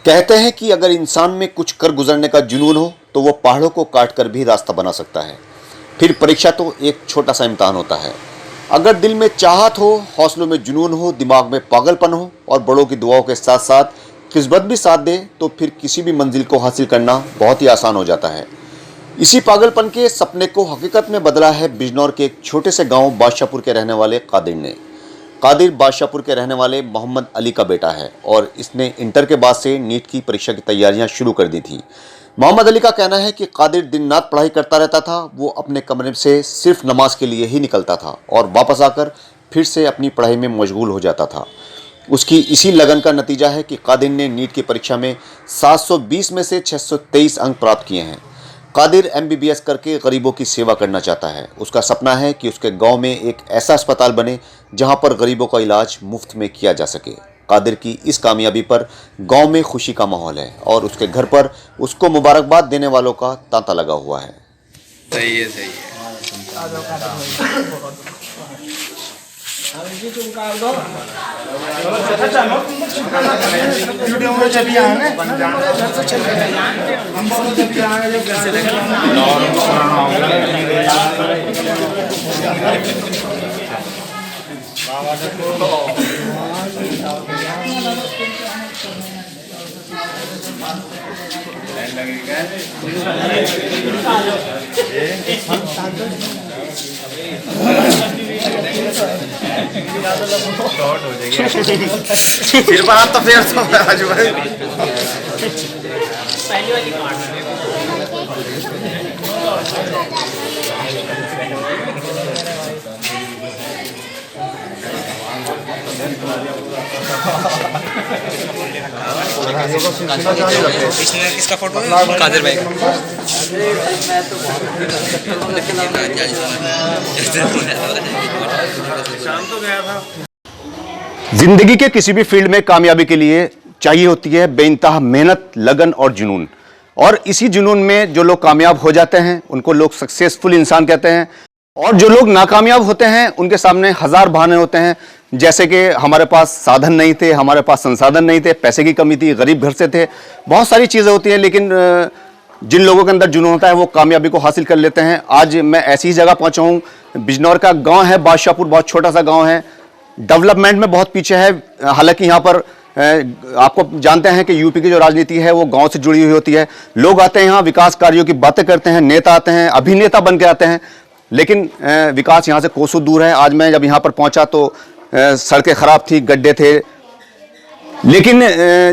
कहते हैं कि अगर इंसान में कुछ कर गुजरने का जुनून हो तो वो पहाड़ों को काट कर भी रास्ता बना सकता है। फिर परीक्षा तो एक छोटा सा इम्तहान होता है। अगर दिल में चाहत हो, हौसलों में जुनून हो, दिमाग में पागलपन हो और बड़ों की दुआओं के साथ साथ किस्मत भी साथ दे तो फिर किसी भी मंजिल को हासिल करना बहुत ही आसान हो जाता है। इसी पागलपन के सपने को हकीकत में बदला है बिजनौर के एक छोटे से गांव बादशाहपुर के रहने वाले कादिर ने। कादिर बादशाहपुर के रहने वाले मोहम्मद अली का बेटा है और इसने इंटर के बाद से नीट की परीक्षा की तैयारियां शुरू कर दी थी। मोहम्मद अली का कहना है कि कादिर दिन रात पढ़ाई करता रहता था। वो अपने कमरे से सिर्फ नमाज के लिए ही निकलता था और वापस आकर फिर से अपनी पढ़ाई में मशगूल हो जाता था। उसकी इसी लगन का नतीजा है कि कादिर ने नीट की परीक्षा में 720 में से 623 अंक प्राप्त किए हैं। कादिर MBBS करके गरीबों की सेवा करना चाहता है। उसका सपना है कि उसके गांव में एक ऐसा अस्पताल बने जहां पर गरीबों का इलाज मुफ्त में किया जा सके। कादिर की इस कामयाबी पर गांव में खुशी का माहौल है और उसके घर पर उसको मुबारकबाद देने वालों का तांता लगा हुआ है। सही है, सही है। शॉर्ट हो जाएगी फिर बात तो फिर तो आज भाई पहली वाली किसका फोटो है? कादिर भाई का। जिंदगी के किसी भी फील्ड में कामयाबी के लिए चाहिए होती है बेइंतहा मेहनत, लगन और जुनून। और इसी जुनून में जो लोग कामयाब हो जाते हैं उनको लोग सक्सेसफुल इंसान कहते हैं और जो लोग नाकामयाब होते हैं उनके सामने हजार बहाने होते हैं, जैसे कि हमारे पास साधन नहीं थे, हमारे पास संसाधन नहीं थे, पैसे की कमी थी, गरीब घर से थे, बहुत सारी चीज़ें होती हैं। लेकिन जिन लोगों के अंदर जुनून होता है वो कामयाबी को हासिल कर लेते हैं। आज मैं ऐसी ही जगह पहुंचा हूँ। बिजनौर का गांव है बादशाहपुर, बहुत छोटा सा गांव है, डेवलपमेंट में बहुत पीछे है। हालांकि यहाँ पर आपको जानते हैं कि यूपी की जो राजनीति है वो गांव से जुड़ी हुई होती है। लोग आते हैं यहाँ, विकास कार्यों की बातें करते हैं, नेता आते हैं, अभिनेता बन के आते हैं, लेकिन विकास यहाँ से कोसों दूर है। आज मैं जब यहाँ पर पहुँचा तो सड़कें खराब थी, गड्ढे थे, लेकिन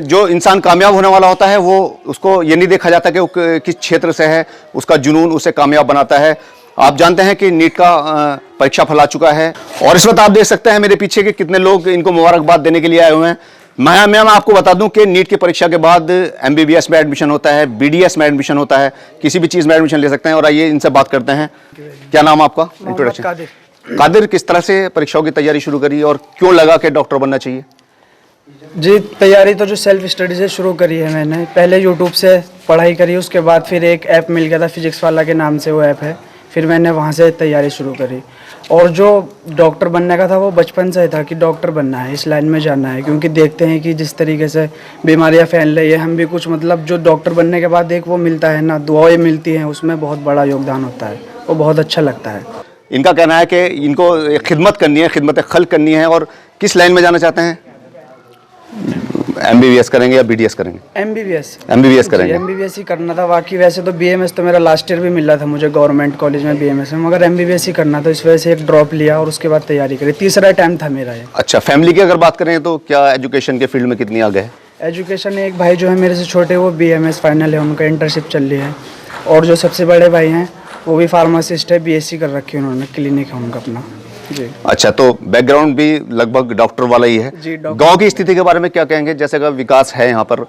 जो इंसान कामयाब होने वाला होता है वो उसको ये नहीं देखा जाता कि वो किस क्षेत्र से है, उसका जुनून उसे कामयाब बनाता है। आप जानते हैं कि नीट का परीक्षा फल आ चुका है और इस वक्त आप देख सकते हैं मेरे पीछे के कितने लोग इनको मुबारकबाद देने के लिए आए हुए हैं। मैं आपको बता दूं कि नीट की परीक्षा के बाद MBBS में एडमिशन होता है, BDS में एडमिशन होता है, किसी भी चीज़ में एडमिशन ले सकते हैं। और आइए इनसे बात करते हैं। क्या नाम आपका? इंट्रोडक्शन। कादिर, किस तरह से परीक्षाओं की तैयारी शुरू करी और क्यों लगा कि डॉक्टर बनना चाहिए? जी, तैयारी तो जो सेल्फ स्टडी से शुरू करी है मैंने। पहले यूट्यूब से पढ़ाई करी, उसके बाद फिर एक ऐप मिल गया था फिजिक्स वाला के नाम से, वो ऐप है, फिर मैंने वहाँ से तैयारी शुरू करी। और जो डॉक्टर बनने का था वो बचपन से ही था कि डॉक्टर बनना है, इस लाइन में जाना है, क्योंकि देखते हैं कि जिस तरीके से बीमारियाँ फैल रही है, हम भी कुछ मतलब जो डॉक्टर बनने के बाद एक वो मिलता है ना, दुआएं मिलती हैं, उसमें बहुत बड़ा योगदान होता है, वो बहुत अच्छा लगता है। इनका कहना है कि इनको खिदमत करनी है, खिदमत खल्क करनी है। और किस लाइन में जाना चाहते हैं? MBBS करेंगे या BDS करेंगे? MBBS करेंगे। MBBS ही करना था। बाकी वैसे तो BMS तो मेरा लास्ट ईयर भी मिला था मुझे गवर्नमेंट कॉलेज में BMS में, मगर MBBS ही करना था, इस वजह से एक ड्रॉप लिया और उसके बाद तैयारी करी। तीसरा टाइम था मेरा ये। अच्छा, फैमिली की अगर बात करें तो क्या एजुकेशन के फील्ड में कितनी आगे है? एजुकेशन, एक भाई जो है मेरे से छोटे वो BMS फाइनल है, उनका इंटर्नशिप चल रही है। और जो सबसे बड़े भाई हैं वो भी फार्मासिस्ट है, BSc कर रखी है उन्होंने, क्लिनिक है उनका अपना। जी। अच्छा, तो बैकग्राउंड भी लगभग डॉक्टर वाला ही है। गांव की स्थिति के बारे में क्या कहेंगे? जैसे का विकास है यहाँ पर,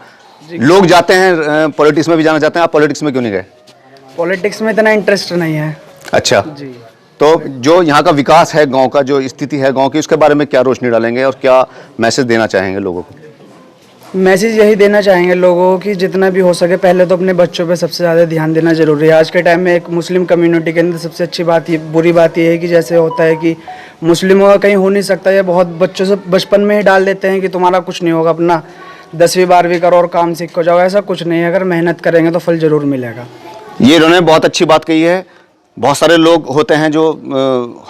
लोग जाते हैं पॉलिटिक्स में भी जाना चाहते हैं, आप पॉलिटिक्स में क्यों नहीं गए? पॉलिटिक्स में इतना इंटरेस्ट नहीं है। अच्छा जी। तो जो यहाँ का विकास है, गांव का जो स्थिति है गांव की, उसके बारे में क्या रोशनी डालेंगे और क्या मैसेज देना चाहेंगे लोगों को? मैसेज यही देना चाहेंगे लोगों को कि जितना भी हो सके पहले तो अपने बच्चों पे सबसे ज़्यादा ध्यान देना जरूरी है। आज के टाइम में एक मुस्लिम कम्युनिटी के अंदर सबसे अच्छी बात ये, बुरी बात ये है कि जैसे होता है कि मुस्लिमों का कहीं हो नहीं सकता, ये बहुत बच्चों से बचपन में ही डाल देते हैं कि तुम्हारा कुछ नहीं होगा, अपना 10वीं 12वीं करो और काम सीख को जाओ, ऐसा कुछ नहीं है। अगर मेहनत करेंगे तो फल जरूर मिलेगा। ये इन्होंने बहुत अच्छी बात कही है। बहुत सारे लोग होते हैं जो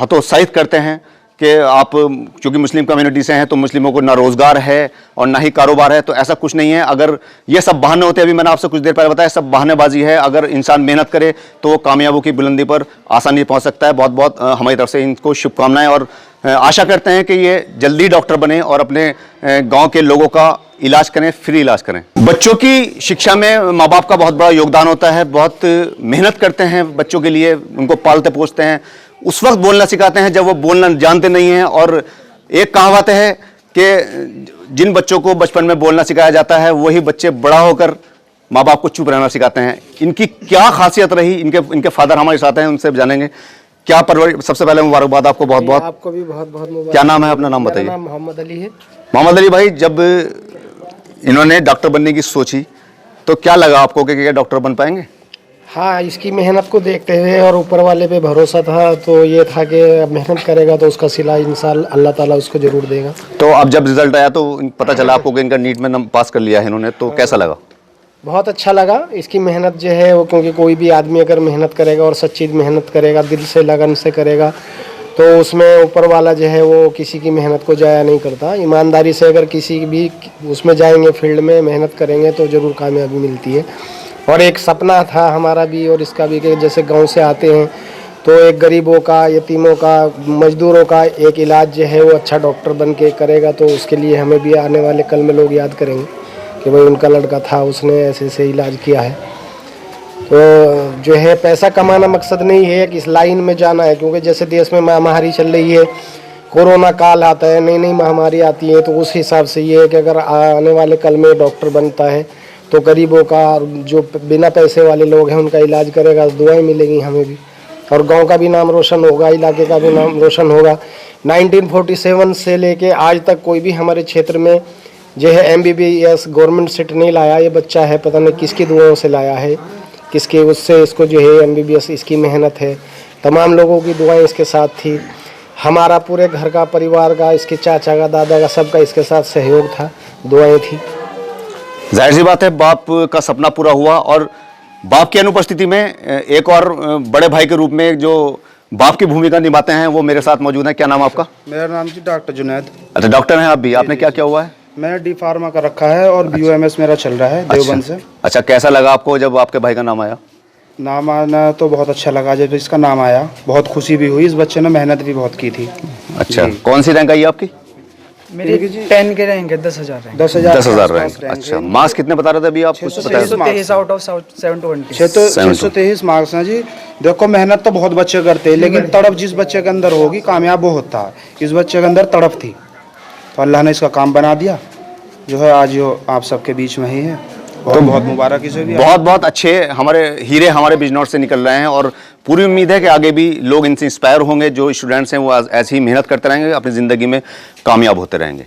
हतोत्साहित करते हैं कि आप क्योंकि मुस्लिम कम्युनिटी से हैं तो मुस्लिमों को ना रोजगार है और ना ही कारोबार है, तो ऐसा कुछ नहीं है। अगर ये सब बहाने होते हैं, अभी मैंने आपसे कुछ देर पहले बताया, सब बहानेबाजी है। अगर इंसान मेहनत करे तो वो कामयाबी की बुलंदी पर आसानी पहुंच सकता है। बहुत बहुत हमारी तरफ से इनको शुभकामनाएं और आशा करते हैं कि ये जल्दी डॉक्टर बने और अपने गांव के लोगों का इलाज करें, फ्री इलाज करें। बच्चों की शिक्षा में माँ बाप का बहुत बड़ा योगदान होता है। बहुत मेहनत करते हैं बच्चों के लिए, उनको पालते पोसते हैं, उस वक्त बोलना सिखाते हैं जब वो बोलना जानते नहीं हैं। और एक कहावत है कि जिन बच्चों को बचपन में बोलना सिखाया जाता है वही बच्चे बड़ा होकर माँ बाप को चुप रहना सिखाते हैं। इनकी क्या खासियत रही, इनके फादर हमारे साथ हैं, उनसे जानेंगे क्या परवरिश। सबसे पहले मुबारकबाद आपको, बहुत बहुत। आपको भी बहुत बहुत मुबारक। क्या नाम है अपना? नाम बताइए। मेरा नाम मोहम्मद अली है। मोहम्मद अली भाई, जब इन्होंने डॉक्टर बनने की सोची तो क्या लगा आपको कि क्या डॉक्टर बन पाएंगे? हाँ, इसकी मेहनत को देखते हुए और ऊपर वाले पे भरोसा था, तो ये था कि मेहनत करेगा तो उसका सिला इंशाअल्लाह अल्लाह ताला उसको जरूर देगा। तो अब जब रिजल्ट आया तो पता चला आपको कि इनका नीट में पास कर लिया है इन्होंने, तो कैसा लगा? बहुत अच्छा लगा। इसकी मेहनत जो है वो, क्योंकि कोई भी आदमी अगर मेहनत करेगा और सच्ची मेहनत करेगा, दिल से लगन से करेगा, तो उसमें ऊपर वाला जो है वो किसी की मेहनत को जाया नहीं करता। ईमानदारी से अगर किसी भी उसमें जाएंगे, फील्ड में मेहनत करेंगे तो ज़रूर कामयाबी मिलती है। और एक सपना था हमारा भी और इसका भी कि जैसे गांव से आते हैं तो एक गरीबों का, यतीमों का, मजदूरों का एक इलाज जो है वो अच्छा डॉक्टर बन के करेगा, तो उसके लिए हमें भी आने वाले कल में लोग याद करेंगे कि भाई उनका लड़का था, उसने ऐसे ऐसे इलाज किया है। तो जो है पैसा कमाना मकसद नहीं है कि इस लाइन में जाना है, क्योंकि जैसे देश में महामारी चल रही है, कोरोना काल आता है, नई नई महामारी आती है, तो उस हिसाब से ये है कि अगर आने वाले कल में डॉक्टर बनता है तो गरीबों का, जो बिना पैसे वाले लोग हैं उनका इलाज करेगा, दुआएं मिलेंगी हमें भी, और गांव का भी नाम रोशन होगा, इलाके का भी नाम रोशन होगा। 1947 से लेके आज तक कोई भी हमारे क्षेत्र में जो है MBBS गवर्नमेंट सीट नहीं लाया। ये बच्चा है पता नहीं किसकी दुआओं से लाया है, किसके उससे इसको जो है MBBS, इसकी मेहनत है, तमाम लोगों की दुआएं इसके साथ थी, हमारा पूरे घर का, परिवार का, इसके चाचा का, दादा का, सबका इसके साथ सहयोग था, दुआएं थी। जाहिर सी बात है, बाप का सपना पूरा हुआ और बाप की अनुपस्थिति में एक और बड़े भाई के रूप में जो बाप की भूमिका निभाते हैं वो मेरे साथ मौजूद हैं। क्या नाम आपका? मेरा नाम जी डॉक्टर जुनैद। अच्छा, डॉक्टर हैं आप भी। आपने क्या किया हुआ है? मैंने डी फार्मा का रखा है और BOMS मेरा चल रहा है देवबंद से। अच्छा, कैसा लगा आपको जब आपके भाई का नाम आया? नाम आना तो बहुत अच्छा लगा। जब इसका नाम आया बहुत खुशी भी हुई। इस बच्चे ने मेहनत भी बहुत की थी। अच्छा, कौन सी रैंक आई आपकी? मेरी 10 के रहेंगे, 10,000 रहेंगे। 10,000 रैंक। अच्छा, मार्क्स कितने बता रहे थे अभी आप? 623 आउट ऑफ 720। 623 मार्क्स हैं जी। देखो, मेहनत तो बहुत बच्चे करते हैं, लेकिन तड़प जिस बच्चे के अंदर होगी कामयाब वो होता है। इस बच्चे के अंदर तड़प थी तो अल्लाह ने इसका काम बना दिया, जो है आज जो आप सबके बीच में ही है। तो बहुत मुबारक इसे भी। बहुत बहुत अच्छे हमारे हीरे हमारे बिजनौर से निकल रहे हैं और पूरी उम्मीद है कि आगे भी लोग इनसे इंस्पायर होंगे। जो स्टूडेंट्स हैं वो ऐसी ही मेहनत करते रहेंगे, अपनी ज़िंदगी में कामयाब होते रहेंगे।